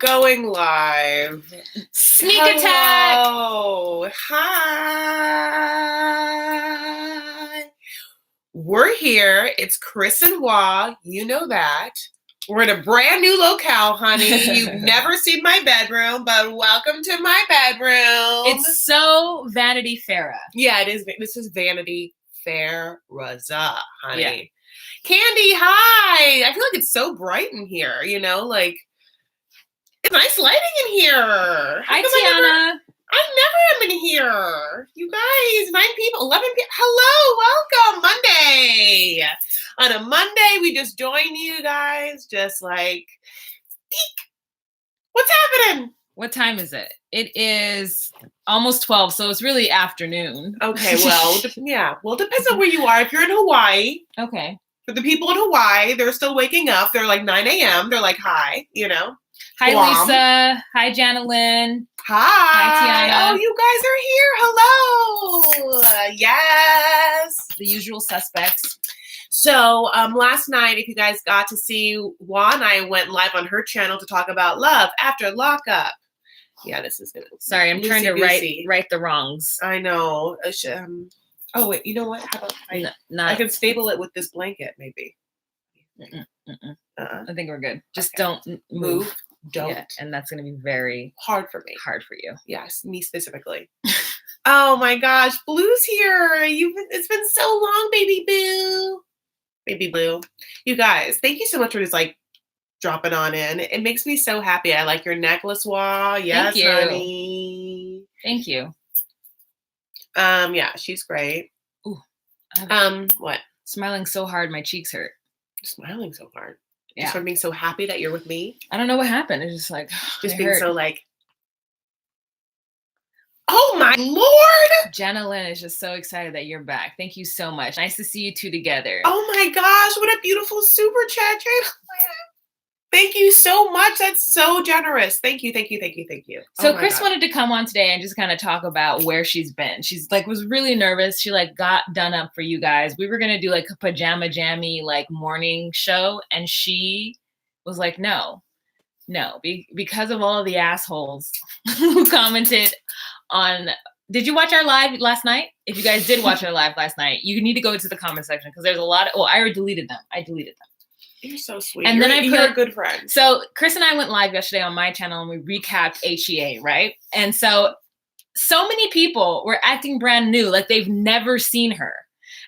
going live. Sneak attack. Oh, hi. We're here. It's Chris and Wah. You know that. We're in a brand new locale, honey. You've never seen my bedroom, but welcome to my bedroom. It's so Vanity Fair. Yeah, it is. This is Vanity Fair, honey. Yeah. Candy, hi. I feel like it's so bright in here, like it's nice lighting in here. Hi, Tiana. I never am in here. You guys, 9 people, 11 people. Hello, welcome. Monday. On a Monday, we just join you guys, just like, eek. What's happening? What time is it? It is almost 12, so it's really afternoon. Okay, well, yeah. Well, it depends on where you are. If you're in Hawaii. Okay. For the people in Hawaii, they're still waking up. They're like 9 a.m. They're like, hi, Hi, Guam. Lisa. Hi, Janet Lynn. Hi, Tiana. Oh, you guys are here. Hello. Yes. The usual suspects. So last night, if you guys got to see, Wah and I went live on her channel to talk about love after lockup. Yeah, this is good. Sorry, I'm trying to right the wrongs. I know. Oh, wait, you know what? How about I can staple it with this blanket, maybe. I think we're good. Just Okay. don't move. Don't. Yeah, and that's going to be very hard for me. Hard for you. Yes, me specifically. Oh my gosh, Blue's here. It's been so long, baby boo. Baby Blue. You guys, thank you so much for just dropping on in. It makes me so happy. I like your necklace, Wah. Yes, Thank you. honey. Thank you. Yeah, she's great. Ooh. What? Smiling so hard my cheeks hurt. You're smiling so hard. Yeah. Just from being so happy that you're with me. I don't know what happened. It's just like Just it being hurt. so oh my Lord! Jenna Lynn is just so excited that you're back. Thank you so much. Nice to see you two together. Oh my gosh, what a beautiful super chat. Thank you so much. That's so generous. Thank you. So Chris wanted to come on today and just kind of talk about where she's been. She's was really nervous. She got done up for you guys. We were going to do a pajama jammy morning show. And she was like, no, because of all of the assholes who commented on, did you watch our live last night? If you guys did watch our live last night, you need to go to the comment section because there's a lot of, I already deleted them. You're so sweet. And then you're a good friend. So Chris and I went live yesterday on my channel and we recapped HEA, right? And so many people were acting brand new, like they've never seen her.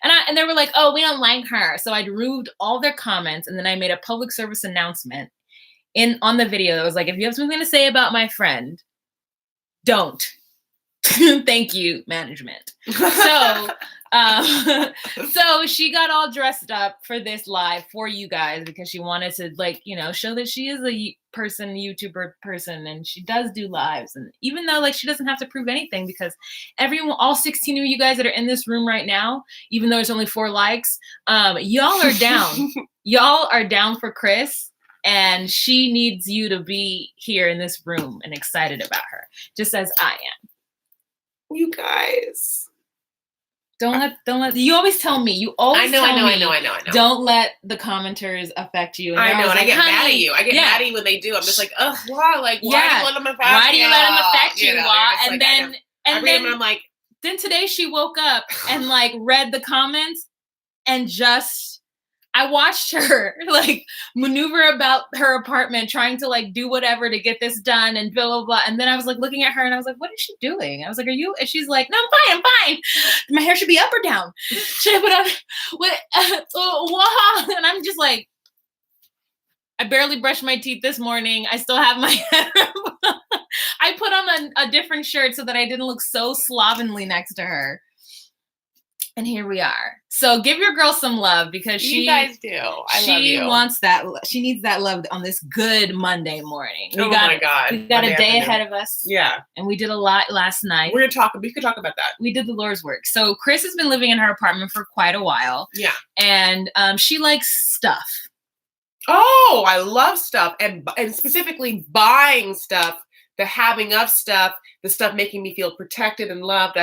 And they were like, oh, we don't like her. So I removed all their comments and then I made a public service announcement on the video that was like, if you have something to say about my friend, don't. Thank you, management. So she got all dressed up for this live for you guys because she wanted to show that she is a YouTuber person, and she does do lives. And even though she doesn't have to prove anything because all 16 of you guys that are in this room right now, even though there's only 4 likes, y'all are down. Y'all are down for Chris. And she needs you to be here in this room and excited about her, just as I am. You guys. Don't let you always tell me. You always tell me. I know. Don't let the commenters affect you. And I know, and I get mad at you. I get mad at you when they do. I'm just like, ugh, why? Why do you let them affect you? Why do you let them affect you? And then I'm like, then today she woke up and read the comments and I watched her maneuver about her apartment, trying to do whatever to get this done and blah, blah, blah. And then I was looking at her and I was like, what is she doing? I was like, are you? And she's like, no, I'm fine. My hair should be up or down. Should I put on what? And I'm just like, I barely brushed my teeth this morning. I still have my hair up. I put on a different shirt so that I didn't look so slovenly next to her. And here we are. So give your girl some love because you guys do. She wants that. She needs that love on this good Monday morning. My God. We got a day ahead of us. Yeah. And we did a lot last night. We could talk about that. We did the Lord's work. So Chris has been living in her apartment for quite a while. Yeah. And she likes stuff. Oh, I love stuff. And specifically buying stuff, the having of stuff, the stuff making me feel protected and loved.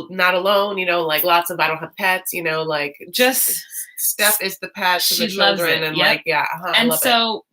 Not alone, lots of, I don't have pets, just Steph is the pet to the children. And and so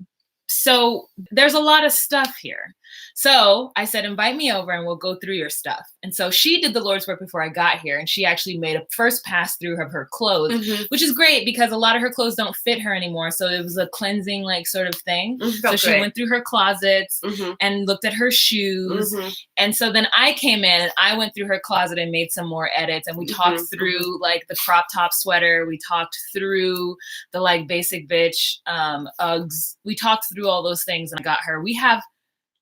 So there's a lot of stuff here. So I said, invite me over and we'll go through your stuff. And so she did the Lord's work before I got here. And she actually made a first pass through of her clothes, which is great because a lot of her clothes don't fit her anymore. So it was a cleansing like sort of thing. So she went through her closets and looked at her shoes. And so then I came in and I went through her closet and made some more edits. And we talked through like the crop top sweater. We talked through the like basic bitch Uggs. We talked through all those things and I got her. We have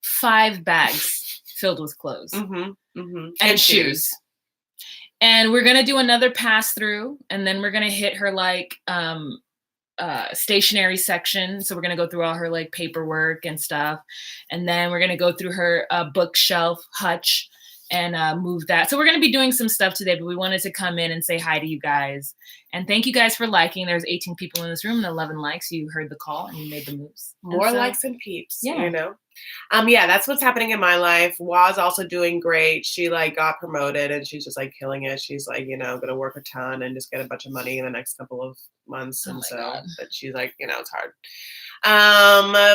5 bags filled with clothes and shoes. And we're gonna do another pass through, and then we're gonna hit her like stationery section. So we're gonna go through all her like paperwork and stuff, and then we're gonna go through her bookshelf hutch and move that. So we're gonna be doing some stuff today, but we wanted to come in and say hi to you guys. And thank you guys for liking. There's 18 people in this room and 11 likes. You heard the call and you made the moves. More likes than peeps, you know? Yeah, that's what's happening in my life. Wa's also doing great. She like got promoted and she's just like killing it. She's like, you know, gonna work a ton and just get a bunch of money in the next couple of months. And but she's like, you know, it's hard.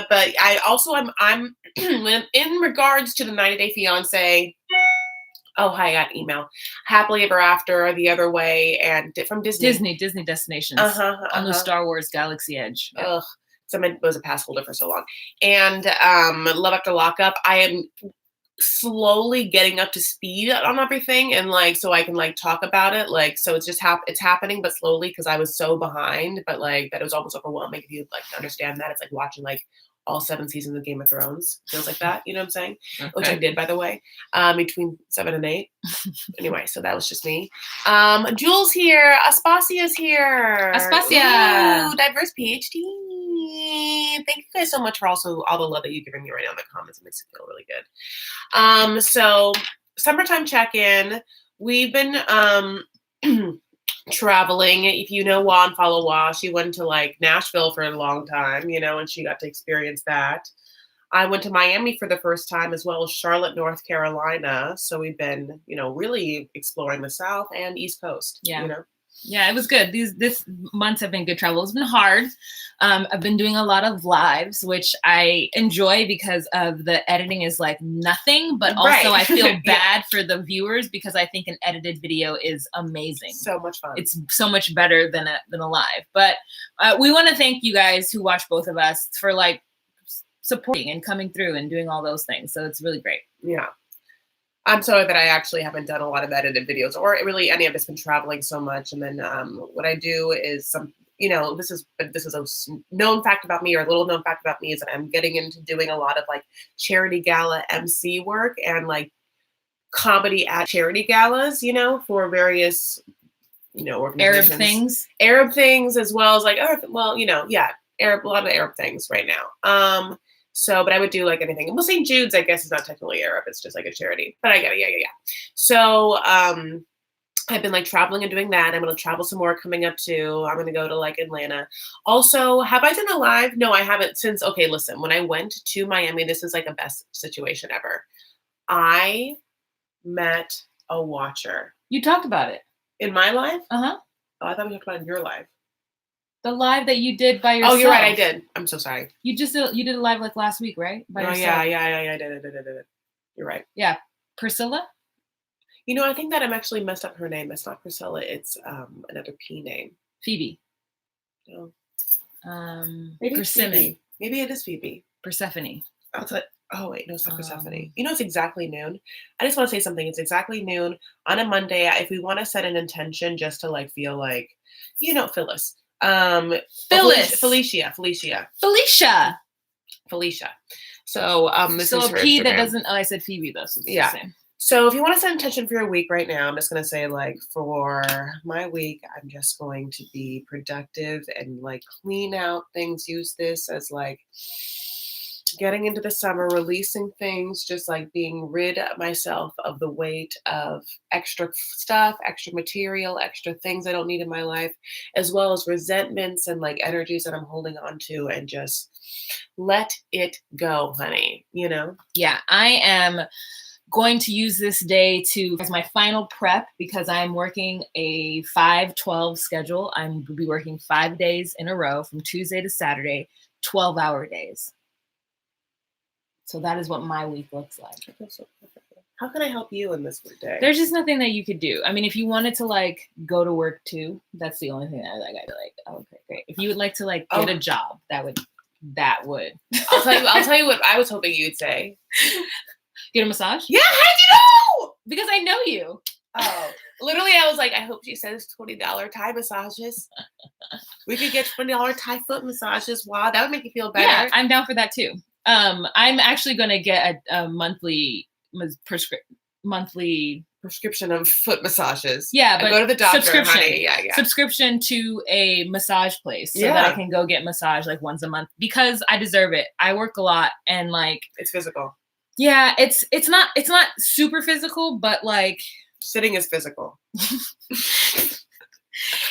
But I also I'm in regards to the 90-Day Fiance. Oh, hi, I got email. Happily Ever After, The Other Way, and from Disney Destinations on the Star Wars Galaxy Edge. Ugh. So I was a pass holder for so long. And Love After Lockup, I am slowly getting up to speed on everything, and like so I can like talk about it. Like so it's just it's happening, but slowly because I was so behind. But like that it was almost overwhelming if you like understand that. It's like watching like all 7 seasons of Game of Thrones. Feels like that, you know what I'm saying? Okay. Which I did, by the way, between 7 and 8. Anyway, so that was just me. Jules here. Aspasia's here. Aspasia. Ooh, diverse PhD. Thank you guys so much for also all the love that you're giving me right now in the comments. It makes it feel really good. So summertime check-in. We've been traveling. If you know Wa and follow Wa, she went to like Nashville for a long time, you know, and she got to experience that. I went to Miami for the first time as well as Charlotte, North Carolina. So we've been, you know, really exploring the South and East Coast. Yeah. You know? Yeah, it was good. This months have been good travel. It's been hard. I've been doing a lot of lives, which I enjoy because of the editing is like nothing, but also I feel bad for the viewers because I think an edited video is amazing. So much fun. It's so much better than a live. But we want to thank you guys who watch both of us for like supporting and coming through and doing all those things. So it's really great. Yeah. I'm sorry that I actually haven't done a lot of edited videos or really any of it's been traveling so much. And then what I do is some, you know, this is a known fact about me or a little known fact about me is that I'm getting into doing a lot of like charity gala MC work and like comedy at charity galas, you know, for various, you know, organizations. Arab things as well as like, well, you know, yeah, a lot of Arab things right now. So, but I would do like anything. Well, St. Jude's, I guess, is not technically Arab. It's just like a charity. But I get it. Yeah. So I've been like traveling and doing that. I'm going to travel some more coming up too. I'm going to go to like Atlanta. Also, have I done a live? No, I haven't since. Okay, listen. When I went to Miami, this is like a best situation ever. I met a watcher. You talked about it. In my life? Uh-huh. Oh, I thought we talked about it in your life. The live that you did by yourself. Oh, you're right. I did. I'm so sorry. You did a live like last week, right? By yourself. Yeah. I did. You're right. Yeah. Priscilla? You know, I think that I'm actually messed up her name. It's not Priscilla. It's another P name. Phoebe. No. Maybe Persimmon. Maybe it is Phoebe. Persephone. Oh, wait. No, it's not Persephone. You know, it's exactly noon. I just want to say something. It's exactly noon on a Monday. If we want to set an intention just to like feel like, you know, Phyllis. Felicia. So this is her P Instagram. that doesn't. Oh, I said Phoebe though. So it's the same. So if you want to set intention for your week right now, I'm just gonna say like for my week, I'm just going to be productive and like clean out things. Use this as like getting into the summer, releasing things, just like being rid of myself of the weight of extra stuff, extra material, extra things I don't need in my life, as well as resentments and like energies that I'm holding on to and just let it go, honey, you know? Yeah, I am going to use this day as my final prep because I'm working a 5-12 schedule. I'm going to be working 5 days in a row from Tuesday to Saturday, 12-hour days. So that is what my week looks like. I feel so perfect. How can I help you in this day? There's just nothing that you could do. I mean, if you wanted to like go to work too, that's the only thing that I'd be like, oh, okay, great. If you would like to like get a job, that would. I'll tell you what I was hoping you'd say. Get a massage? Yeah, how did you know? Because I know you. Oh, literally, I was like, I hope she says $20 Thai massages. We could get $20 Thai foot massages. Wow, that would make you feel better. Yeah, I'm down for that too. I'm actually going to get a monthly prescription of foot massages. Yeah, but go to the doctor, subscription. Honey. Yeah. Subscription to a massage place so that I can go get massage like once a month because I deserve it. I work a lot and like it's physical. Yeah, it's not super physical, but like sitting is physical.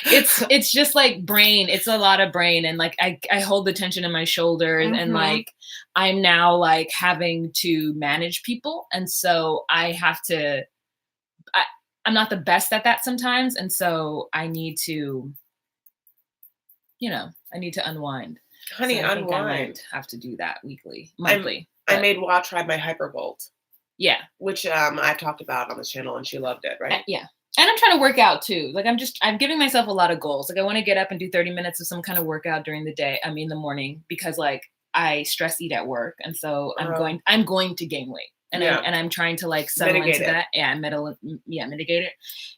It's just like brain. It's a lot of brain, and like I hold the tension in my shoulder, and like I'm now like having to manage people, and so I have to. I'm not the best at that sometimes, and so I need to. I need to unwind. Honey, so I unwind. Think I might have to do that monthly. I made Wa try my Hypervolt. Yeah, which I've talked about on the channel, and she loved it, right? Yeah. And I'm trying to work out too. Like I'm giving myself a lot of goals. Like I want to get up and do 30 minutes of some kind of workout during the day. I mean, the morning, because like I stress eat at work. And so I'm going to gain weight and I'm trying to like settle mitigate into that. Yeah. Mitigate it.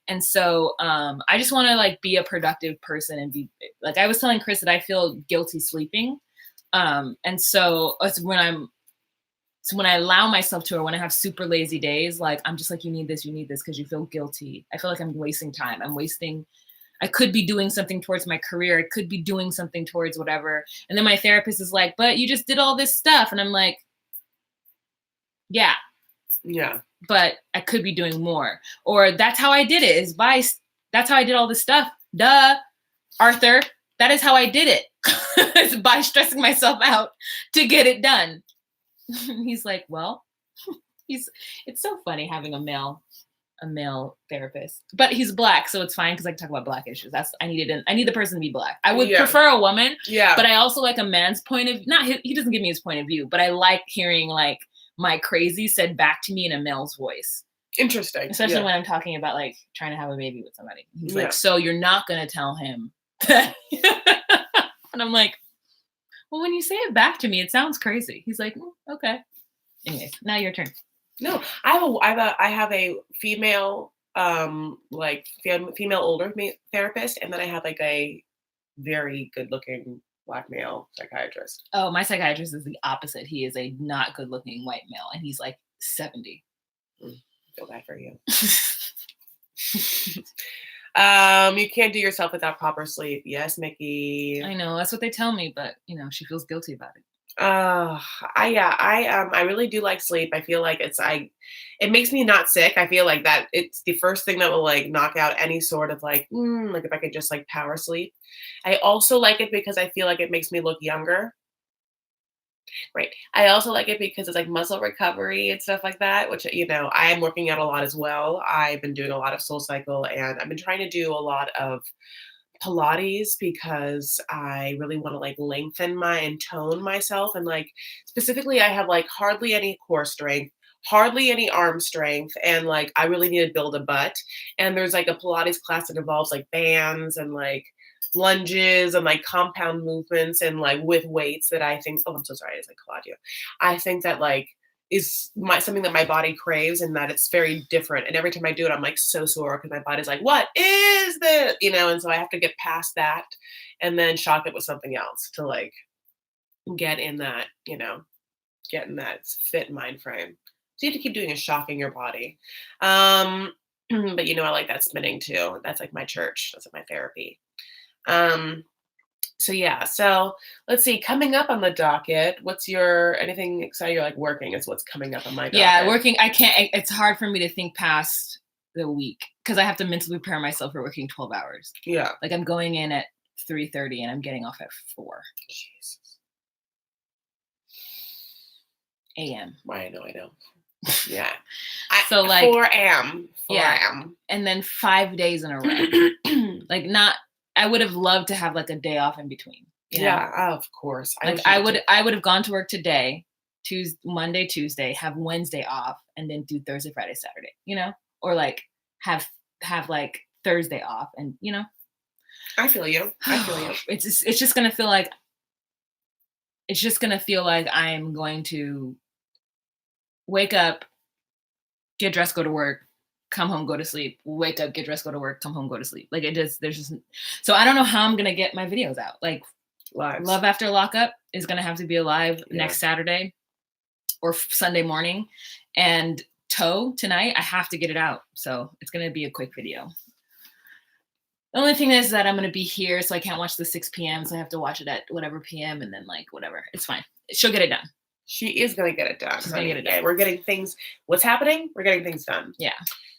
And so I just want to like be a productive person and be like, I was telling Chris that I feel guilty sleeping. And so it's when I allow myself to, or when I have super lazy days, like I'm just like, you need this because you feel guilty. I feel like I'm wasting time. I could be doing something towards my career. I could be doing something towards whatever. And then my therapist is like, but you just did all this stuff. And I'm like, yeah. But I could be doing more. Or that's how I did it that's how I did all this stuff. Duh, Arthur, that is how I did it. It's by stressing myself out to get it done. He's like, well, it's so funny having a male therapist, but he's Black, so it's fine because I can talk about Black issues. I need the person to be Black. I would prefer a woman, but I also like a man's point of he doesn't give me his point of view, but I like hearing like my crazy said back to me in a male's voice. Interesting, especially when I'm talking about like trying to have a baby with somebody. He's like, so you're not gonna tell him that. And I'm like, well, when you say it back to me, it sounds crazy. He's like, okay. Anyways, now your turn. No, I have a female, female older therapist, and then I have like a very good-looking Black male psychiatrist. Oh, my psychiatrist is the opposite. He is a not good-looking white male, and he's like 70. Feel bad for you. You can't do yourself without proper sleep. Yes, Mickey. I know, that's what they tell me, but she feels guilty about it. I really do like sleep. I feel like it makes me not sick. I feel like that it's the first thing that will like knock out any sort of like if I could just like power sleep. I also like it because I feel like it makes me look younger. Right. I also like it because it's like muscle recovery and stuff like that, which, I am working out a lot as well. I've been doing a lot of SoulCycle, and I've been trying to do a lot of Pilates because I really want to like lengthen and tone myself. And like, specifically, I have like hardly any core strength, hardly any arm strength. And like, I really need to build a butt. And there's like a Pilates class that involves like bands and like lunges and like compound movements and like with weights that I think, I'm so sorry, it's like Claudio. I think that like is something that my body craves, and that it's very different. And every time I do it, I'm like so sore because my body's like, what is this? And so I have to get past that and then shock it with something else to like get in that, get in that fit mind frame. So you have to keep doing is shocking your body. But I like that spinning too. That's like my church. That's like my therapy. So let's see, coming up on the docket, what's anything exciting? You're like working is what's coming up on my docket. Yeah, working. I can't, it's hard for me to think past the week because I have to mentally prepare myself for working 12 hours. Yeah. Like I'm going in at 3:30 and I'm getting off at 4 a.m. I know. Yeah. So like 4 a.m. And then 5 days in a row. Like I would have loved to have like a day off in between. Yeah, of course. I would have gone to work today Monday, Tuesday, have Wednesday off, and then do Thursday, Friday, Saturday, or like have like Thursday off, and I feel you. I feel you. It's just gonna feel like I'm going to wake up, get dressed, go to work, come home, go to sleep, wake up, get dressed, go to work, come home, go to sleep. Like there's just, so I don't know how I'm gonna get my videos out. Like Lives. Love After Lockup is gonna have to be alive next Saturday or Sunday morning, and Toe tonight, I have to get it out. So it's gonna be a quick video. The only thing is that I'm gonna be here, so I can't watch the 6 p.m. So I have to watch it at whatever p.m. and then like whatever. It's fine. She'll get it done. She is gonna get it done. She's gonna get it done. We're getting things. What's happening? We're getting things done. Yeah.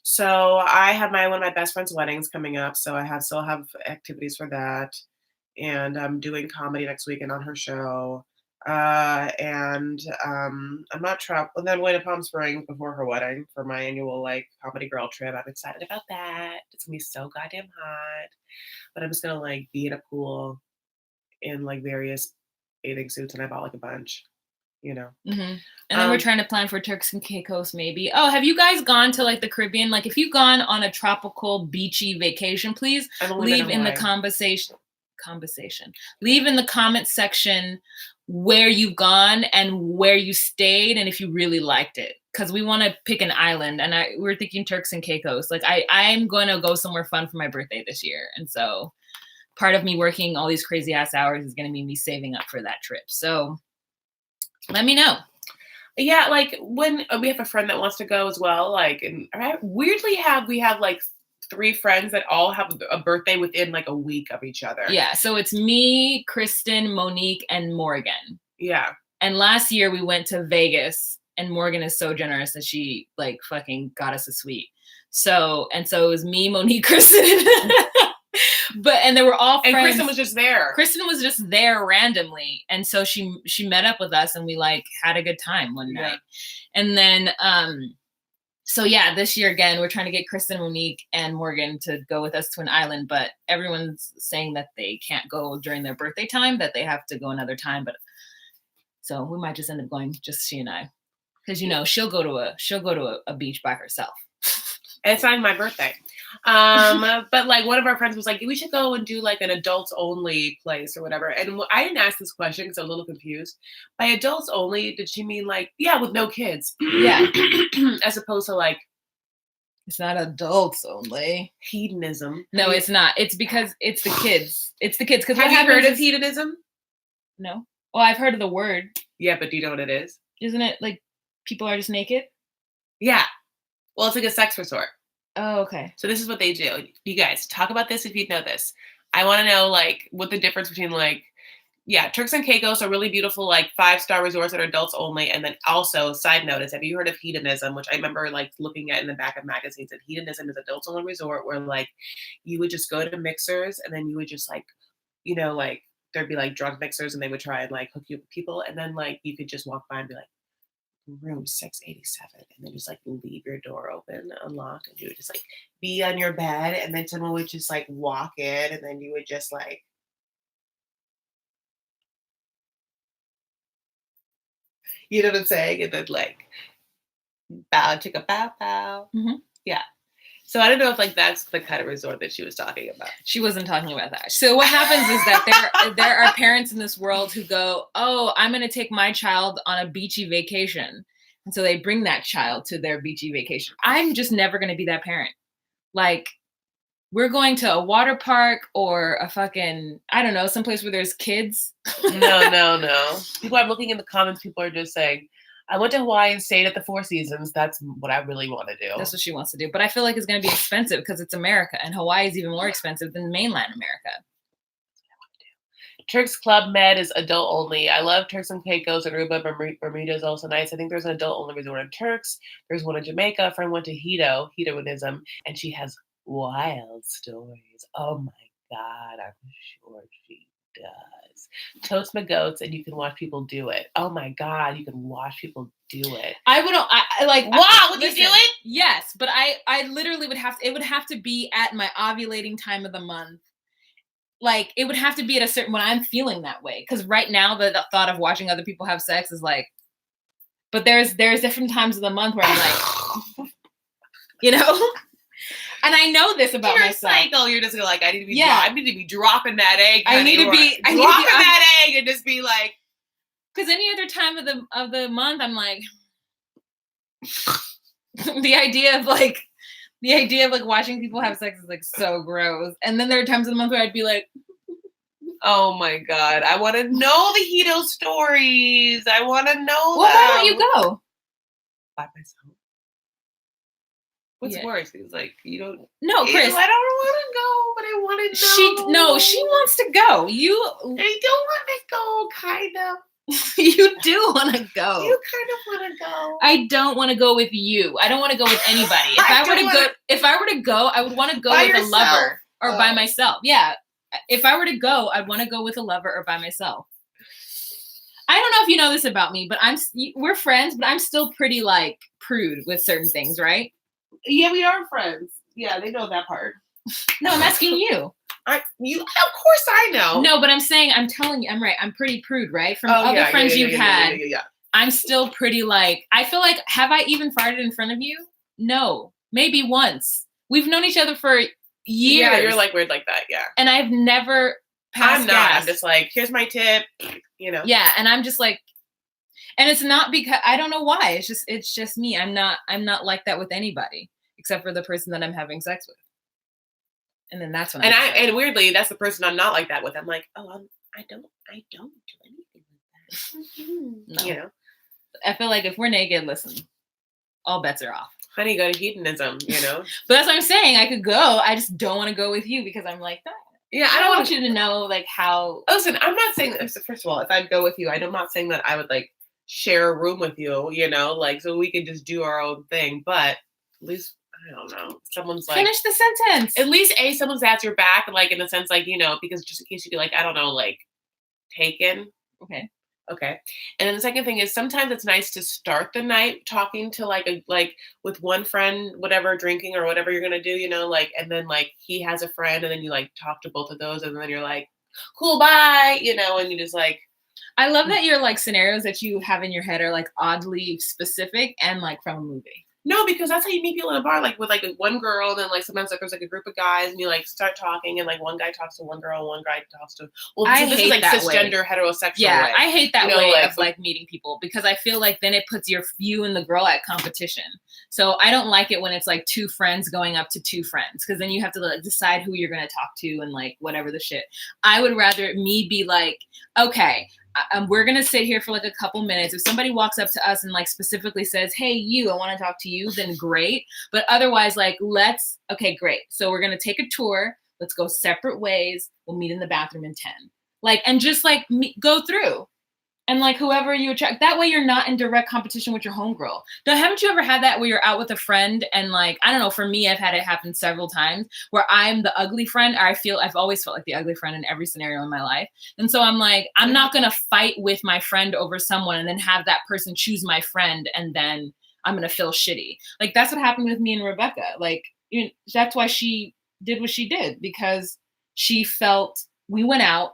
So I have one of my best friend's weddings coming up. So I still have activities for that, and I'm doing comedy next weekend on her show. I'm not trapped. And then I'm going to Palm Springs before her wedding for my annual like comedy girl trip. I'm excited about that. It's gonna be so goddamn hot. But I'm just gonna like be in a pool in like various bathing suits, and I bought like a bunch, Mm-hmm. And then we're trying to plan for Turks and Caicos maybe. Oh, have you guys gone to like the Caribbean? Like if you've gone on a tropical beachy vacation, please leave in the leave in the comment section where you've gone and where you stayed and if you really liked it, because we want to pick an island, and we're thinking Turks and Caicos. Like I'm going to go somewhere fun for my birthday this year, and so part of me working all these crazy ass hours is going to be me saving up for that trip. So let me know. Yeah, like when we have a friend that wants to go as well, like, and we have like 3 friends that all have a birthday within like a week of each other. Yeah, so it's me, Kristen, Monique, and Morgan. Yeah. And last year we went to Vegas, and Morgan is so generous that she like fucking got us a suite. So it was me, Monique, Kristen. And they were all friends. And Kristen was just there. Kristen was just there randomly. And so she met up with us, and we like had a good time one night. And then so yeah, this year again, we're trying to get Kristen, Monique, and Morgan to go with us to an island, but everyone's saying that they can't go during their birthday time, that they have to go another time. But so we might just end up going just she and I, because she'll go to a beach by herself. It's not my birthday. But like one of our friends was like, we should go and do like an adults only place or whatever. And I didn't ask this question because I'm a little confused. By adults only, did she mean like, with no kids? Yeah. As opposed to like, it's not adults only. Hedonism. No, it's not. It's because it's the kids. It's the kids. Because have you heard of hedonism? No. Well, I've heard of the word. Yeah, but do you know what it is? Isn't it like people are just naked? Yeah. Well, it's like a sex resort. Oh, okay. So this is what they do. You guys, talk about this if you know this. I want to know, like, what the difference between, like, Turks and Caicos are really beautiful, like, 5-star resorts that are adults only. And then also, side note is, have you heard of hedonism, which I remember, like, looking at in the back of magazines, that hedonism is adults only resort where, like, you would just go to mixers and then you would just, like, like, there'd be, like, drunk mixers and they would try and, like, hook you up with people. And then, like, you could just walk by and be like, room 687, and then just like leave your door open, unlocked, and you would just like be on your bed, and then someone would just like walk in, and then you would just like, you know what I'm saying, and then like bow chicka bow bow. Mm-hmm. Yeah. So I don't know if like that's the kind of resort that she was talking about. She wasn't talking about that. So what happens is that there are parents in this world who go, oh, I'm going to take my child on a beachy vacation. And so they bring that child to their beachy vacation. I'm just never going to be that parent. Like, we're going to a water park or a fucking, I don't know, someplace where there's kids. No. People are looking in the comments. People are just saying, I went to Hawaii and stayed at the Four Seasons. That's what I really want to do. That's what she wants to do. But I feel like it's going to be expensive because it's America, and Hawaii is even more expensive than mainland America. Turks Club Med is adult only. I love Turks and Caicos. Aruba, Bermuda is also nice. I think there's an adult only resort in Turks. There's one in Jamaica. A friend went to hedonism, and she has wild stories. Oh my God, I'm sure she does. Toast my goats, and you can watch people do it. Oh my God, you can watch people do it. I like. Wow, would you do it? Yes, but I literally would have to. It would have to be at my ovulating time of the month. Like, it would have to be at a certain when I'm feeling that way. Because right now, the thought of watching other people have sex is like, But there's different times of the month where I'm like, you know, and I know this about Your myself. cycle, you're just like, I need to be, Yeah. I need to be dropping that egg. I honey, need to or be dropping that egg and just be like, because any other time of the month, I'm like, the idea of like watching people have sex is like so gross. And then there are times of the month where I'd be like, oh my God, I want to know the Hito stories. I want to know well, them. why don't you go? By myself. What's worse? It's like, you don't. No, Chris. I don't want to go, but I want to know. She wants to go. I don't want to go, kind of. You do want to go. You kind of want to go. I don't want to go with you. I don't want to go with anybody. If I were to go, I would want to go with yourself. A lover or by myself. Yeah. If I were to go, I'd want to go with a lover or by myself. I don't know if you know this about me, but we're friends, but I'm still pretty like prude with certain things, right? Yeah, we are friends. Yeah, they know that part. No, I'm asking you. Of course I know. No, but I'm telling you, I'm right. I'm pretty prude, right? From other friends you've had, I'm still pretty like, I feel like, have I even farted in front of you? No, maybe once. We've known each other for years. Yeah, you're like weird like that, yeah. And I've never passed I'm not. gas. I'm just like, here's my tip, you know. Yeah, and I'm just like, and it's not because, I don't know why. It's just me. I'm not like that with anybody except for the person that I'm having sex with. And then that's when and weirdly, that's the person I'm not like that with. I'm like, oh, I don't do anything like that. No. You know, I feel like if we're naked, listen, all bets are off. Honey, go to hedonism. You know, but that's what I'm saying. I could go. I just don't want to go with you because I'm like that. Yeah, I don't want you to know like how. Listen, I'm not saying. First of all, if I'd go with you, I'm not saying that I would like share a room with you. You know, like so we could just do our own thing. But at least. I don't know. Someone's like finish the sentence. At least someone's at your back, like in a sense, like you know, because just in case you get like I don't know, like taken. Okay. And then the second thing is sometimes it's nice to start the night talking to like with one friend, whatever, drinking or whatever you're gonna do, you know, like and then like he has a friend and then you like talk to both of those and then you're like, cool, bye, you know, and you just like. I love that your like scenarios that you have in your head are like oddly specific and like from a movie. No, because that's how you meet people in a bar, like with like one girl, and then like sometimes like there's like a group of guys, and you like start talking, and like one guy talks to one girl, and one guy talks to. Well, this is like cisgender heterosexual. Yeah, way. I hate that way of like meeting people because I feel like then it puts you and the girl at competition. So I don't like it when it's like two friends going up to two friends because then you have to like decide who you're gonna talk to and like whatever the shit. I would rather me be like, okay. We're going to sit here for like a couple minutes. If somebody walks up to us and like specifically says, hey, I want to talk to you, then great. But otherwise, like, okay, great. So we're going to take a tour. Let's go separate ways. We'll meet in the bathroom in 10. Like, and just like go through. And like whoever you attract, that way you're not in direct competition with your homegirl. Haven't you ever had that where you're out with a friend and like, I don't know, for me, I've had it happen several times where I'm the ugly friend. I've always felt like the ugly friend in every scenario in my life. And so I'm like, I'm not going to fight with my friend over someone and then have that person choose my friend and then I'm going to feel shitty. Like that's what happened with me and Rebecca. Like that's why she did what she did because she felt we went out.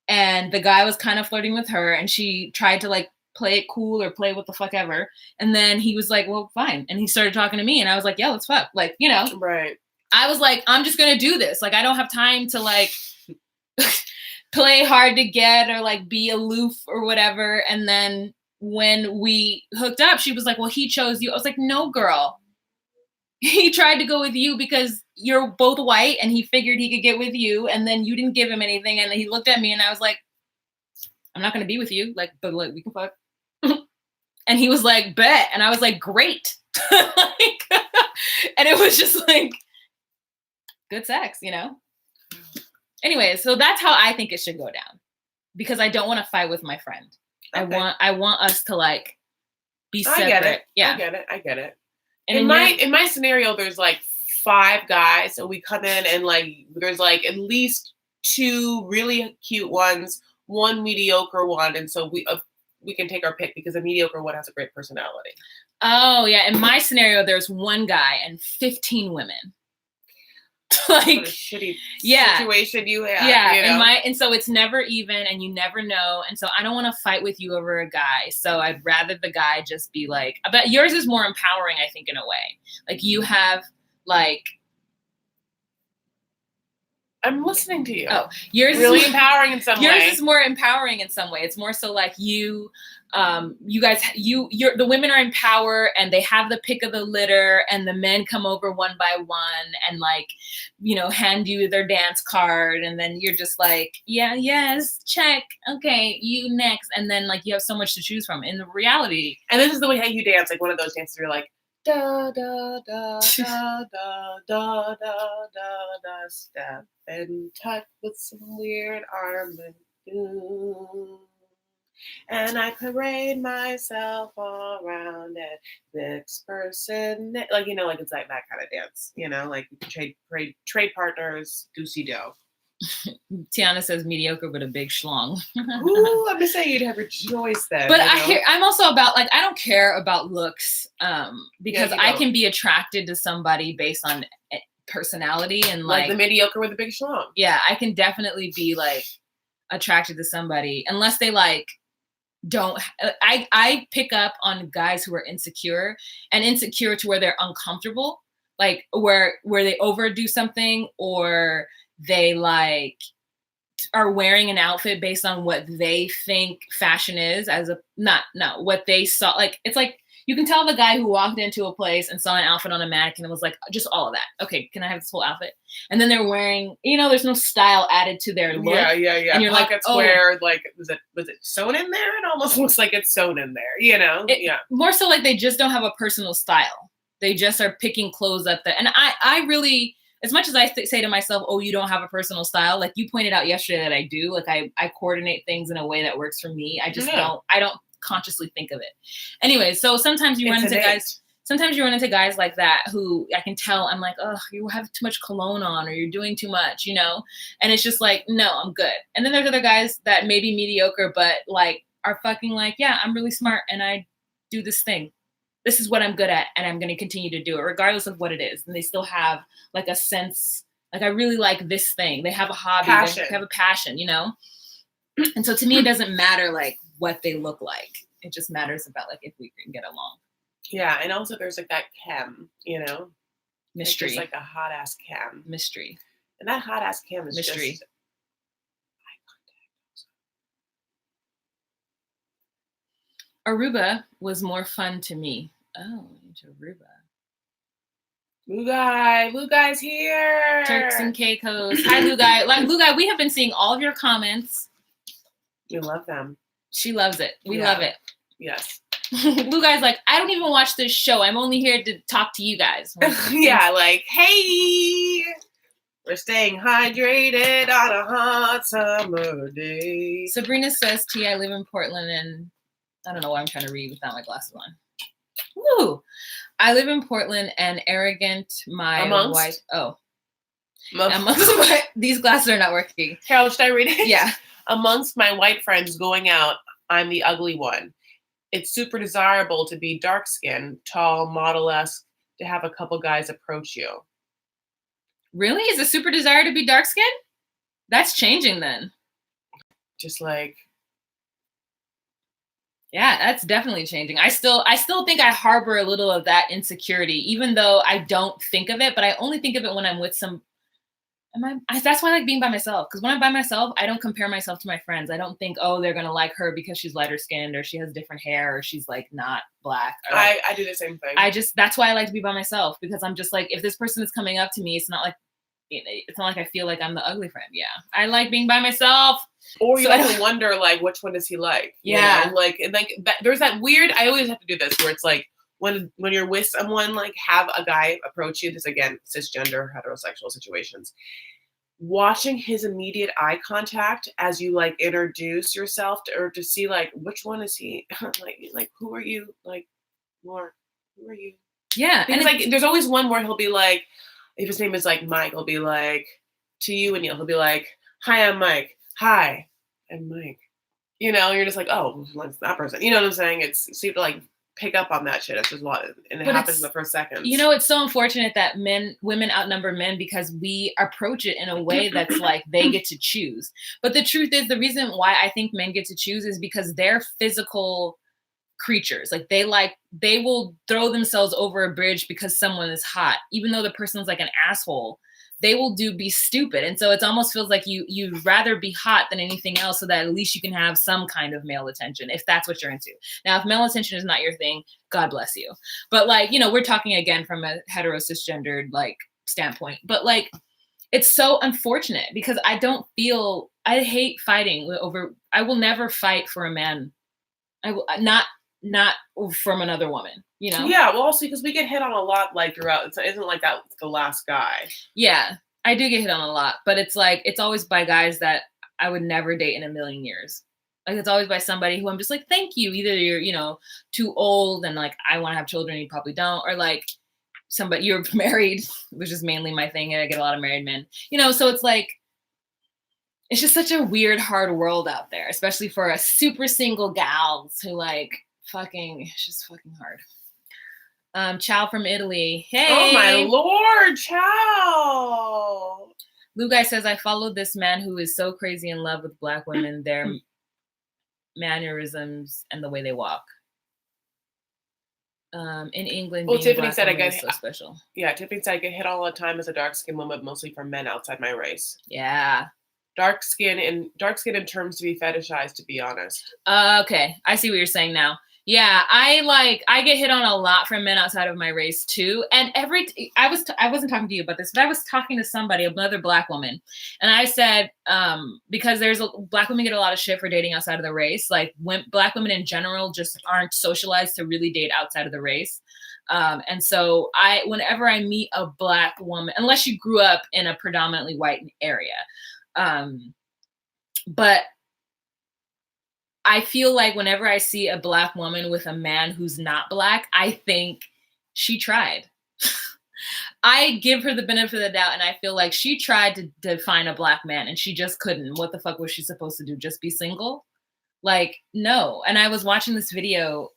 And the guy was kind of flirting with her and she tried to like play it cool or play what the fuck ever. And then he was like, well, fine. And he started talking to me and I was like, yeah, let's fuck. Like, you know, right. I was like, I'm just going to do this. Like, I don't have time to like play hard to get or like be aloof or whatever. And then when we hooked up, she was like, well, he chose you. I was like, no, girl. He tried to go with you because you're both white and he figured he could get with you and then you didn't give him anything. And then he looked at me and I was like, I'm not going to be with you. Like, but like, we can fuck. And he was like, bet. And I was like, great. Like, and it was just like good sex, you know? Anyway, so that's how I think it should go down because I don't want to fight with my friend. Okay. I want us to like be separate. I get it. Yeah. I get it. And in my scenario, there's like 5 guys, and we come in and like there's like at least 2 really cute ones, 1 mediocre one, and so we can take our pick because the mediocre one has a great personality. Oh yeah, in my scenario, there's 1 guy and 15 women. Like, what a shitty yeah. situation you have. Yeah, you know? and so it's never even, and you never know, and so I don't want to fight with you over a guy. So I'd rather the guy just be like, but yours is more empowering, I think, in a way. Like you have like, I'm listening to you. oh, yours really is empowering in some yours way. is more empowering in some way. It's more so like you guys, you're the women are in power and they have the pick of the litter, and the men come over one by one and like, hand you their dance card, and then you're just like, yeah, yes, check, okay, you next, and then like you have so much to choose from. In the reality, And this is the way how you dance, like one of those dances where you're like da da da da da da da da step and touch with some weird arm and do. And I parade myself all around it. This person, like like it's like that kind of dance. Like you can trade partners, goosey dough. Tiana says mediocre but a big schlong. Ooh, I'm just saying you'd have your choice then. But I'm also about like, I don't care about looks because I can be attracted to somebody based on personality and like the mediocre with a big schlong. Yeah, I can definitely be like attracted to somebody unless they like don't. I pick up on guys who are insecure to where they're uncomfortable, like where they overdo something, or they like are wearing an outfit based on what they think fashion is what they saw. Like, it's like, you can tell the guy who walked into a place and saw an outfit on a mannequin and was like, just all of that. Okay, can I have this whole outfit? And then they're wearing, there's no style added to their look. Yeah. And you're pockets where like, was it sewn in there? It almost looks like it's sewn in there, More so like they just don't have a personal style. They just are picking clothes up there. And I really, as much as I say to myself, oh, you don't have a personal style, like you pointed out yesterday that I do. Like I coordinate things in a way that works for me. I just I don't consciously think of it. Anyway, so sometimes you run into guys like that who I can tell, I'm like, oh, you have too much cologne on, or you're doing too much, and it's just like, no, I'm good. And then there's other guys that may be mediocre, but like are fucking like, yeah, I'm really smart and I do this thing. This is what I'm good at, and I'm going to continue to do it regardless of what it is. And they still have like a sense, like, I really like this thing. They have a hobby, they have a passion, And so to me, it doesn't matter like what they look like. It just matters about like if we can get along. Yeah, and also there's like that chem, mystery, like a hot ass chem mystery, and that hot ass chem is mystery. Just Aruba was more fun to me. Oh, Aruba. Lugai's here. Turks and Caicos. Hi, Lugai. Like, Lugai, we have been seeing all of your comments. We love them. She loves it. We love it. Yes. Lugai's like, I don't even watch this show. I'm only here to talk to you guys. Yeah, like, hey, we're staying hydrated on a hot summer day. Sabrina says, T, I live in Portland, and I don't know why I'm trying to read without my glasses on. Woo! I live in Portland, and arrogant wife. Oh. These glasses are not working. Carol, should I read it? Yeah. Amongst my white friends going out, I'm the ugly one. It's super desirable to be dark-skinned, tall, model-esque, to have a couple guys approach you. Really? Is it super desire to be dark-skinned? That's changing then. Just like... Yeah, that's definitely changing. I still think I harbor a little of that insecurity, even though I don't think of it, but I only think of it when I'm with some... That's why I like being by myself. Because when I'm by myself, I don't compare myself to my friends. I don't think, oh, they're going to like her because she's lighter skinned, or she has different hair, or she's like not black. I do the same thing. That's why I like to be by myself, because I'm just like, if this person is coming up to me, it's not like I feel like I'm the ugly friend. Yeah. I like being by myself. Or you have to wonder, like, which one does he like? Yeah. There's that weird, I always have to do this, where it's like, when you're with someone, like, have a guy approach you, this again, cisgender, heterosexual situations, watching his immediate eye contact as you like introduce yourself to see like, which one is he? like who are you? Like, more, who are you? Yeah. Because like, there's always one where he'll be like, if his name is like Mike, he'll be like, to you and he'll be like, hi, I'm Mike. Hi, I'm Mike. You're just like, oh, it's that person. You know what I'm saying? So you have to like pick up on that shit. It's just a lot, and it But happens in the first seconds. you know, it's so unfortunate that women outnumber men because we approach it in a way that's like they get to choose. But the truth is, the reason why I think men get to choose is because they're physical creatures. Like they will throw themselves over a bridge because someone is hot, even though the person's like an asshole. They will be stupid. And so it almost feels like you'd rather be hot than anything else so that at least you can have some kind of male attention if that's what you're into. Now, if male attention is not your thing, God bless you. But like, you know, we're talking again from a hetero cisgendered like standpoint. But like, it's so unfortunate because I hate fighting over, I will never fight for a man. I will not from another woman, you know? Yeah, well, also because we get hit on a lot, like throughout. It isn't like that the last guy. Yeah, I do get hit on a lot, but it's like it's always by guys that I would never date in a million years. Like it's always by somebody who I'm just like, thank you. Either you're, you know, too old and like I want to have children, you probably don't, or like somebody you're married, which is mainly my thing, and I get a lot of married men. You know, so it's like it's just such a weird, hard world out there, especially for a super single gals who like fucking, it's just fucking hard. Ciao from Italy. Hey. Oh my lord, ciao. Lou Guy says, I followed this man who is so crazy in love with Black women, their mannerisms, and the way they walk. In England, well, being Tiffany Black said I woman get is so special. Yeah, Tiffany said I get hit all the time as a dark-skinned woman, mostly from men outside my race. Yeah. Dark skin in terms to be fetishized, to be honest. Okay, I see what you're saying now. Yeah, I get hit on a lot from men outside of my race too. And I wasn't talking to you about this, but I was talking to somebody, another Black woman, and I said because Black women get a lot of shit for dating outside of the race. Like Black women in general just aren't socialized to really date outside of the race. And so whenever I meet a Black woman, unless you grew up in a predominantly white area. But I feel like whenever I see a Black woman with a man who's not Black, I think she tried. I give her the benefit of the doubt, and I feel like she tried to find a Black man and she just couldn't. What the fuck was she supposed to do? Just be single? Like, no. And I was watching this video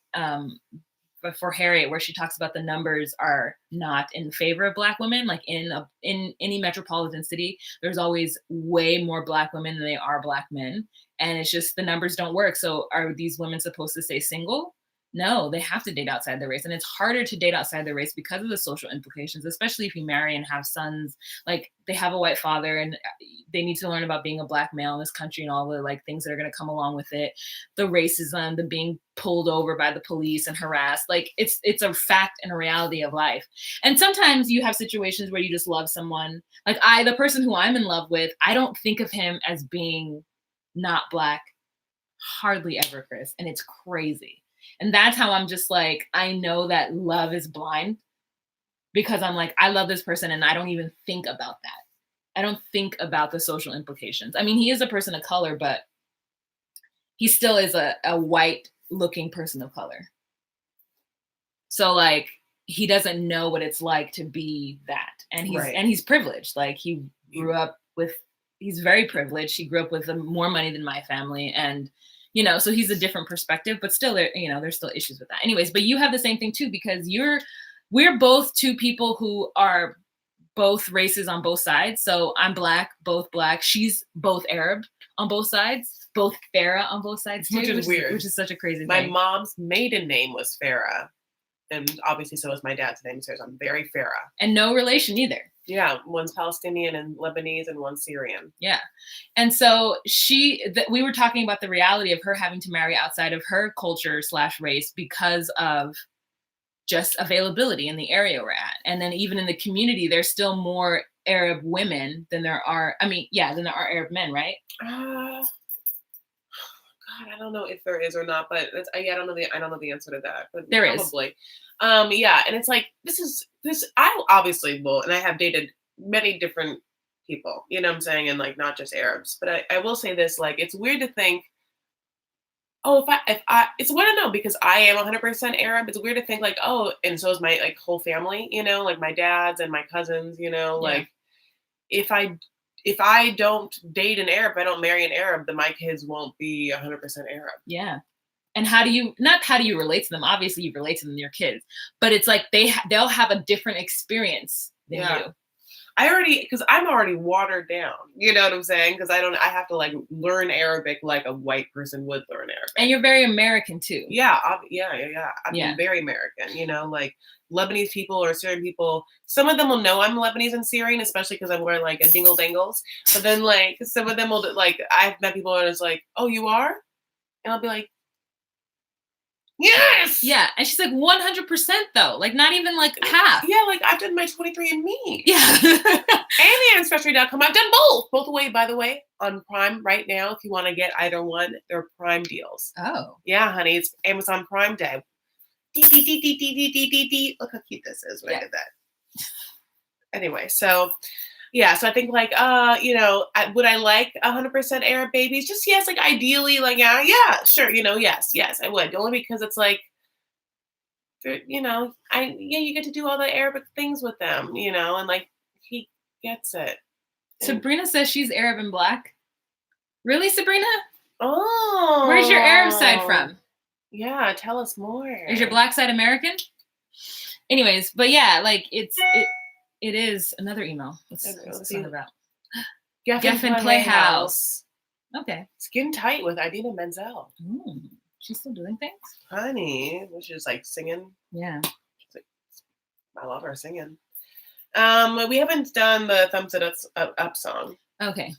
for Harriet, where she talks about the numbers are not in favor of Black women. Like in any metropolitan city, there's always way more Black women than they are Black men. And it's just the numbers don't work. So are these women supposed to stay single? No, they have to date outside the race. And it's harder to date outside the race because of the social implications, especially if you marry and have sons. Like they have a white father and they need to learn about being a Black male in this country and all the like things that are going to come along with it. The racism, the being pulled over by the police and harassed. Like it's a fact and a reality of life. And sometimes you have situations where you just love someone. Like the person who I'm in love with, I don't think of him as being not Black hardly ever, Chris. And it's crazy. And that's how I'm just like, I know that love is blind because I'm like, I love this person and I don't even think about that. I don't think about the social implications. I mean, he is a person of color, but he still is a white looking person of color. So like, he doesn't know what it's like to be that. And he's privileged. Like he grew up with, he's very privileged. He grew up with more money than my family. And you know, so he's a different perspective, but still there, you know, there's still issues with that. Anyways, but you have the same thing too, because we're both two people who are both races on both sides. So I'm Black, both Black. She's both Arab on both sides, both Farah on both sides too, which is weird. Which is such a crazy My thing. mom's maiden name was Farah. And obviously so is my dad's name, so I'm very Farah. And no relation either. Yeah, one's Palestinian and Lebanese and one's Syrian. Yeah. And so we were talking about the reality of her having to marry outside of her culture / race because of just availability in the area we're at. And then even in the community, there's still more Arab women than there are, than there are Arab men, right? God, I don't know if there is or not, but I don't know the answer to that. But there probably. Is. Yeah, and it's like this. I obviously will, and I have dated many different people. You know what I'm saying, and like not just Arabs. But I will say this: like, it's weird to think, oh, if I, it's weird to know because I am 100% Arab. It's weird to think like, oh, and so is my like whole family. You know, like my dad's and my cousins. You know, like if I don't date an Arab, I don't marry an Arab, then my kids won't be 100% Arab. Yeah. And how do you relate to them? Obviously you relate to them, your kids, but it's like they'll have a different experience than you. Because I'm already watered down. You know what I'm saying? Because I have to like learn Arabic like a white person would learn Arabic. And you're very American too. Yeah. I'm very American. You know, like Lebanese people or Syrian people. Some of them will know I'm Lebanese and Syrian, especially because I'm wearing like a dingle dangles. But then like some of them will like I've met people and it's like, oh, you are, and I'll be like, yes. Yeah. And she's like 100% though. Like not even like half. Yeah, like I've done my 23andMe. Yeah. And Ancestry.com. I've done both away, by the way, on Prime right now. If you want to get either one, they're Prime deals. Oh. Yeah, honey. It's Amazon Prime Day. Look how cute this is when I did that. Anyway, so yeah, so I think like you know, would I like 100% Arab babies? Just yes, like ideally, like yeah, sure, you know, yes, I would. Only because it's like, you know, you get to do all the Arabic things with them, you know, and like he gets it. Sabrina says she's Arab and black. Really, Sabrina? Oh, where's your Arab side from? Yeah, tell us more. Is your black side American? Anyways, but yeah, like it is another email. What's this one about? Geffen Playhouse. Okay. Skin Tight with Idina Menzel. She's still doing things? Honey, which is like singing. Yeah. I love her singing. We haven't done the Thumbs It Up song. Okay.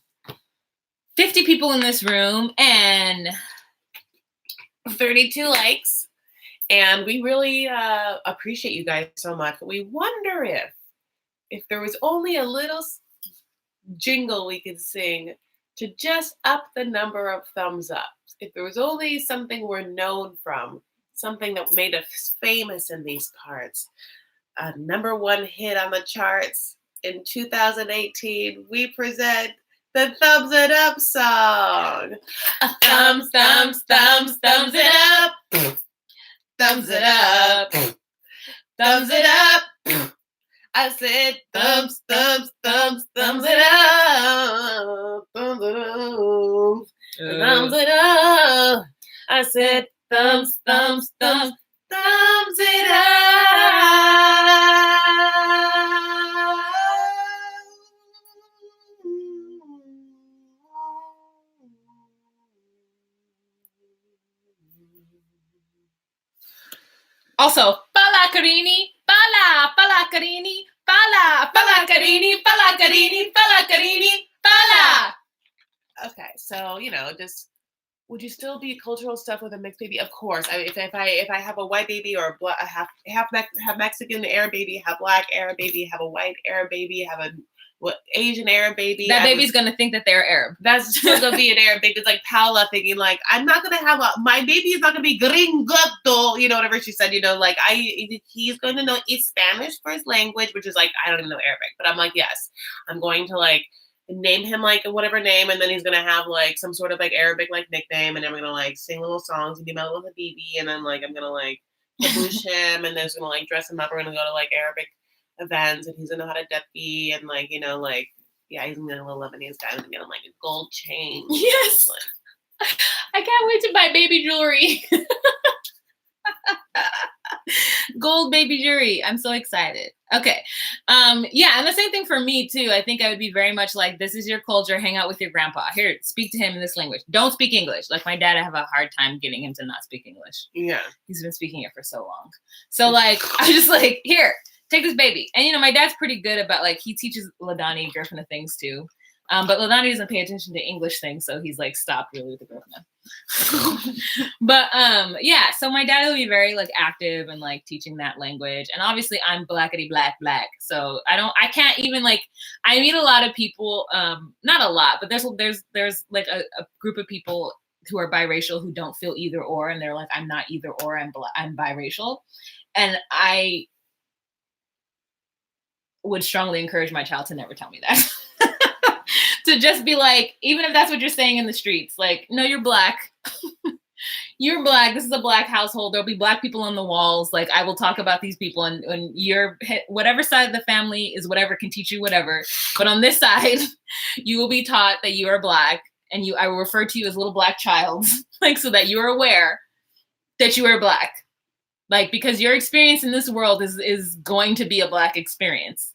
50 people in this room and 32 likes. And we really appreciate you guys so much. We wonder if there was only a little jingle we could sing to just up the number of thumbs up. If there was only something we're known from, something that made us famous in these parts, a #1 hit on the charts in 2018, we present the Thumbs It Up song. Thumbs it up. Thumbs it up. Thumbs it up. I said thumbs it up. Thumbs it up. Thumbs it up. I said thumbs it up. Also, Fala Carini, Fala Carini, Fala Carini, Fala Carini, Fala Carini, Fala. Okay, so you know, just would you still be cultural stuff with a mixed baby? Of course. If I have a white baby or a half Mexican Arab baby, have black Arab baby, have a white Arab baby, have a Asian Arab baby. That baby's gonna think that they're Arab. That's still gonna be an Arab baby. It's like Paula thinking like, I'm not gonna have my baby is not gonna be gringoto, you know, whatever she said, you know, like he's going to know Spanish for his language, which is like, I don't even know Arabic, but I'm like, yes, I'm going to like name him like whatever name, and then he's gonna have like some sort of like Arabic like nickname, and I'm gonna like sing little songs and be my little baby, and then like I'm gonna like kaboosh him, and then it's gonna like dress him up. We're gonna go to like Arabic events, and he's gonna know how to ducky, and like, you know, like, yeah, he's gonna be a little Lebanese guy and get him like a gold chain. Yes. Like, I can't wait to buy baby jewelry. Gold baby jewelry. I'm so excited. Okay. Yeah, and the same thing for me too. I think I would be very much like, this is your culture, hang out with your grandpa. Here, speak to him in this language. Don't speak English. Like my dad, I have a hard time getting him to not speak English. Yeah. He's been speaking it for so long. So like, I just like, here, take this baby. And you know, my dad's pretty good about like, he teaches Ladani Griffin things too. But Ladani doesn't pay attention to English things, so he's like stopped really with the Griffin. But yeah, so my dad will be very like active and like teaching that language. And obviously I'm blackity black. So I can't even like, I meet a lot of people, not a lot, but there's like a group of people who are biracial who don't feel either or, and they're like, I'm not either or, I'm biracial. And I would strongly encourage my child to never tell me that. To just be like, even if that's what you're saying in the streets, like, no, you're black. You're black. This is a black household. There'll be black people on the walls. Like, I will talk about these people, and you're whatever side of the family is whatever can teach you whatever. But on this side, you will be taught that you are black, and I will refer to you as little black child, like, so that you're aware that you are Black. Like, because your experience in this world is going to be a Black experience.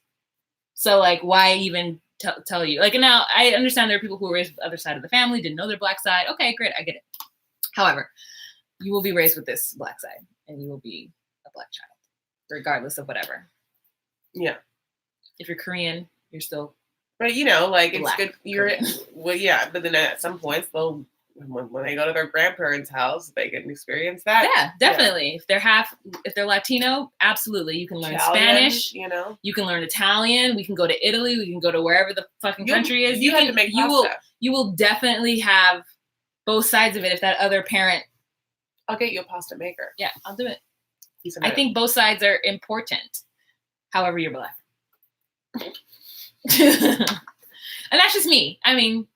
So, like, why even tell you? Like, and now I understand there are people who were raised with the other side of the family, didn't know their Black side. Okay, great, I get it. However, you will be raised with this Black side, and you will be a Black child, regardless of whatever. Yeah. If you're Korean, you're still. But you know, like Black it's good. You're well, yeah. But then at some points, they'll when they go to their grandparents' house, they can experience that. Yeah, definitely. Yeah. If they're Latino, absolutely, you can learn Italian, Spanish. You know, you can learn Italian. We can go to Italy. We can go to wherever the fucking country is. You have to make pasta. You will definitely have both sides of it. If that other parent, I'll get you a pasta maker. Yeah, I'll do it. I think both sides are important. However, you're Black. And that's just me. I mean,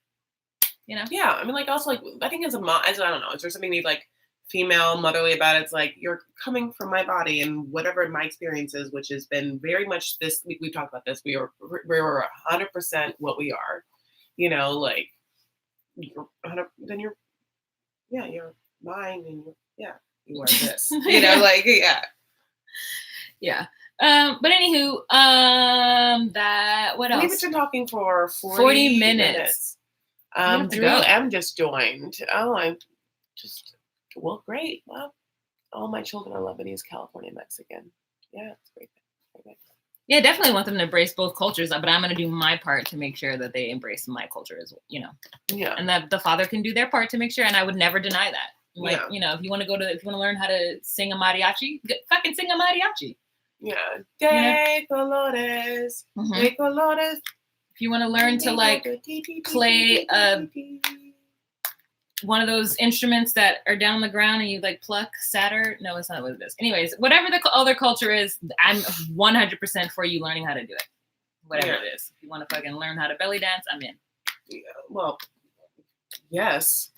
you know. Yeah, I mean, like also like I think as a mom, I don't know, is there something like female motherly about it? It's like you're coming from my body and whatever my experience is, which has been very much this. We've talked about this. We were 100% what we are. You know, like you're 100. Then you're mine, and you are this. You know, like yeah. But anywho, that what else? We've been talking for 40 minutes. Drew M just joined. Great. Well, all my children are Lebanese, California, Mexican. Yeah, it's great. Yeah, definitely want them to embrace both cultures, but I'm going to do my part to make sure that they embrace my culture as well, you know. Yeah. And that the father can do their part to make sure, and I would never deny that. Like, you know, if you want to learn how to sing a mariachi, fucking sing a mariachi. Yeah. De colores, de colores. If you want to learn to like play one of those instruments that are down on the ground and you like pluck satyr. No, it's not what it is. Anyways, whatever the other culture is, I'm 100% for you learning how to do it. Whatever it is. If you want to fucking learn how to belly dance, I'm in. Yeah, well, yes.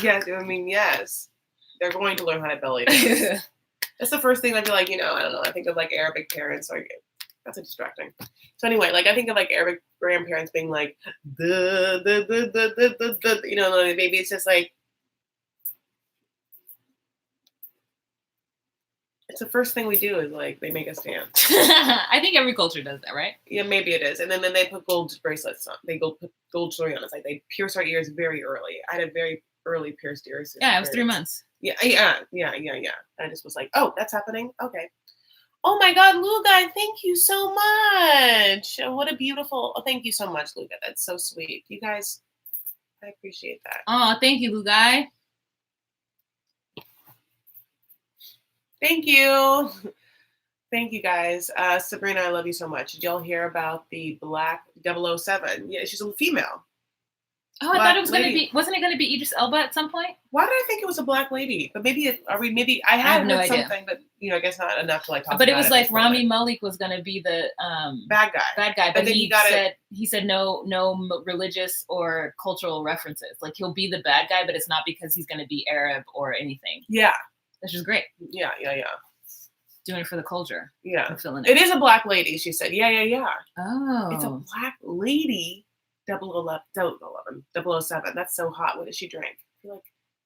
Yes, I mean, yes. They're going to learn how to belly dance. That's the first thing I'd be like, you know, I don't know. I think of like Arabic parents, like that's a distracting. So anyway, like I think of like Arabic grandparents being like, you know, maybe it's just like, it's the first thing we do is like they make us dance. I think every culture does that, right? Yeah, maybe it is. And then they put gold bracelets on. They put gold jewelry on us. Like they pierce our ears very early. I had a very early pierced ears. Yeah, it was 3 months. Yeah. And I just was like, oh, that's happening. Okay. Oh my God, Luga, thank you so much. What a beautiful, thank you so much, Luga. That's so sweet. You guys, I appreciate that. Oh, thank you, Luga. Thank you. Thank you guys. Sabrina, I love you so much. Did y'all hear about the Black 007? Yeah, she's a female. Oh, I thought it was going to be, wasn't it going to be Idris Elba at some point? Why did I think it was a Black lady? But maybe, I have no idea. Something, but, you know, I guess not enough to like talk about it. But it was like Rami Malek was going to be the bad guy. But he said no religious or cultural references. Like he'll be the bad guy, but it's not because he's going to be Arab or anything. Yeah. Which is great. Yeah. Doing it for the culture. Yeah. It is a Black lady, she said. Yeah. Oh. It's a Black lady. 007. That's so hot. What does she drink? I feel like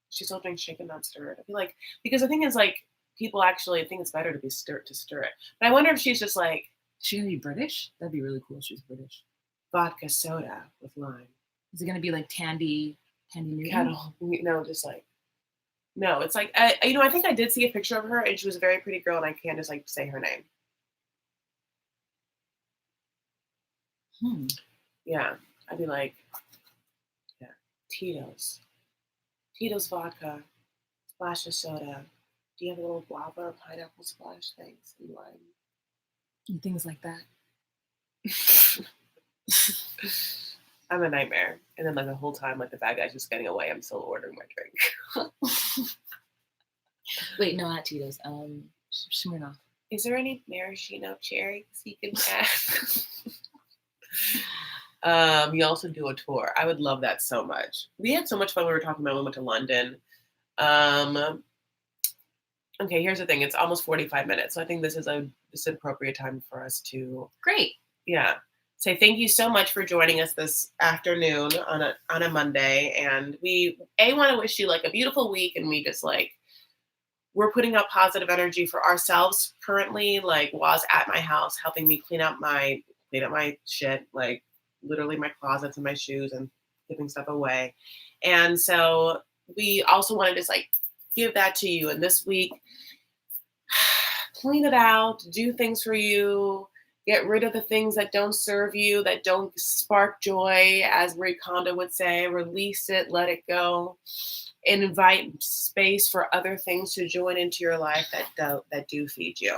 she still drinks shaken, not stirred. I feel like, because the thing is like, people actually think it's better to stir it. But I wonder if she's just like. She gonna be British? That'd be really cool if she's British. Vodka soda with lime. Is it gonna be like Tandy Newton? No, just like. No, it's like, I think I did see a picture of her and she was a very pretty girl and I can't just like say her name. Yeah. I'd be like, yeah, Tito's vodka, splash of soda. Do you have a little guava or pineapple splash things and lime? And things like that. I'm a nightmare. And then like the whole time, like the bad guy's just getting away, I'm still ordering my drink. Wait, no, not Tito's. Smirnoff. Is there any maraschino cherries you can have? You also do a tour. I would love that so much. We had so much fun when we were talking about when we went to London. Okay, here's the thing. It's almost 45 minutes. So I think this is an appropriate time for us to say thank you so much for joining us this afternoon on a Monday. And we want to wish you like a beautiful week, and we just like we're putting out positive energy for ourselves currently. Like Wa's at my house helping me clean up my shit, like literally my closets and my shoes and giving stuff away. And so we also want to just like give that to you. And this week, clean it out, do things for you, get rid of the things that don't serve you, that don't spark joy, as Marie Kondo would say, release it, let it go, and invite space for other things to join into your life that do feed you.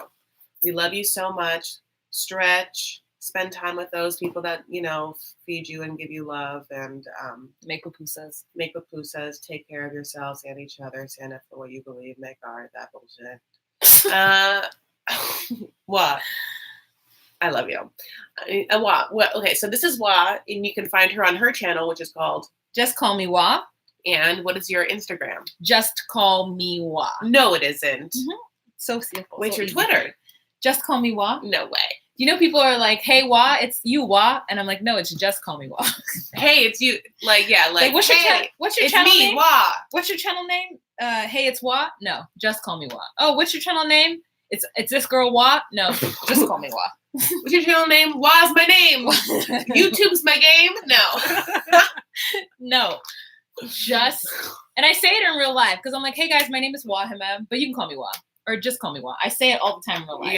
We love you so much. Stretch, spend time with those people that, feed you and give you love, and Make pupusas. Make pupusas, take care of yourselves and each other, stand up for what you believe, make art, that bullshit. What? I love you. Wa. Well, okay, so this is Wa, and you can find her on her channel, which is called Just Call Me Wa. And what is your Instagram? Just Call Me Wa. No, it isn't. Mm-hmm. So simple. What's so your easy. Twitter? Just Call Me Wa. No way. People are like, "Hey Wa, it's you Wa," and I'm like, "No, it's Just Call Me Wa." Hey, it's you. Like, yeah, like what's your it's channel me, name? Wa. What's your channel name? Hey, it's Wa. No, Just Call Me Wa. Oh, what's your channel name? It's this girl Wa. No, just call me Wa. What's your channel name? Wa's my name. YouTube's my game. No. No. Just, and I say it in real life because I'm like, hey guys, my name is Wahima, but you can call me Wa, or just call me Wa. I say it all the time in real life.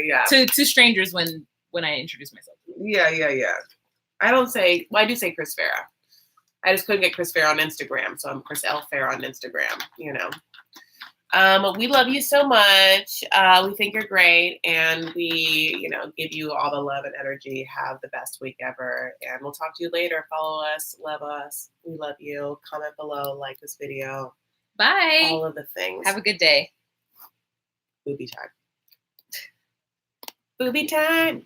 Yeah. To strangers when I introduce myself. Yeah. I don't say. Well, I do say Chris Farah. I just couldn't get Chris Farah on Instagram, so I'm Chris L. Farah on Instagram. We love you so much. We think you're great, and we, give you all the love and energy. Have the best week ever, and we'll talk to you later. Follow us, love us. We love you. Comment below, like this video. Bye. All of the things. Have a good day. Booby time. Booby time.